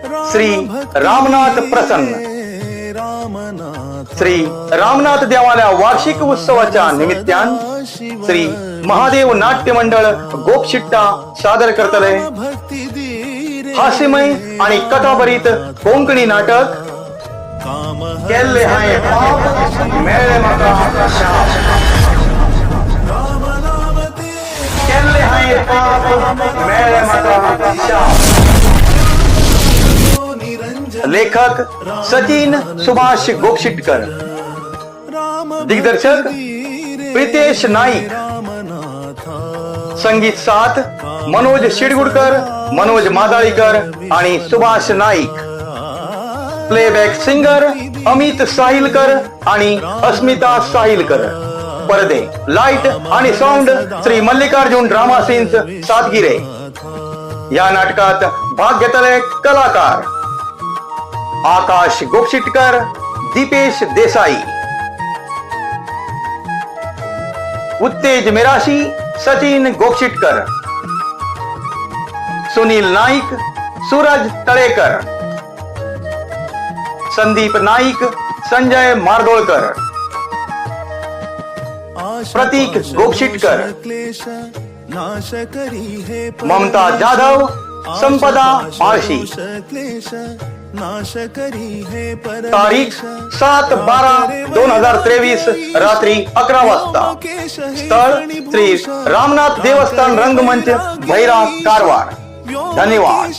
श्री रामनाथ प्रसन्न. श्री रामनाथ देवालया वार्षिक उत्सवाच्या निमित्तान श्री महादेव नाट्य मंडळ गोपशिट्टा सादर करतले हास्यमय आणि कथाभरीत कोंकणी नाटक केल्ले हाय पाप मेळे म्हाका शाप. केल्ले हाय पाप मेळे म्हाका शाप. लेखक सचिन सुभाष गोपशिटकर. दिग्दर्शक प्रितेश नाईक. संगीत साथ मनोज शिडगुडकर, मनोज मादाळीकर आणि सुभाष नाईक. प्लेबॅक सिंगर अमित साहिलकर आणि अस्मिता साहिलकर. पडदे लाईट आणि sound Shri Mallikarjun drama scenes Satgire. या नाटकात भाग घेतले कलाकार आकाश गोपशिटकर, दीपेश देसाई. उत्तेज मिराशी सचिन गोपशिटकर, सुनील नाईक, सूरज तळेकर, संदीप नाईक, संजय मार्दोळकर, प्रतीक गोपशिटकर, ममता जाधव, संपदा आळशी. तारीख 7/12/2023 रात्री 11 वाजता. स्थळ श्री रामनाथ देवस्थान रंगमंच भैरा कारवार. धन्यवाद.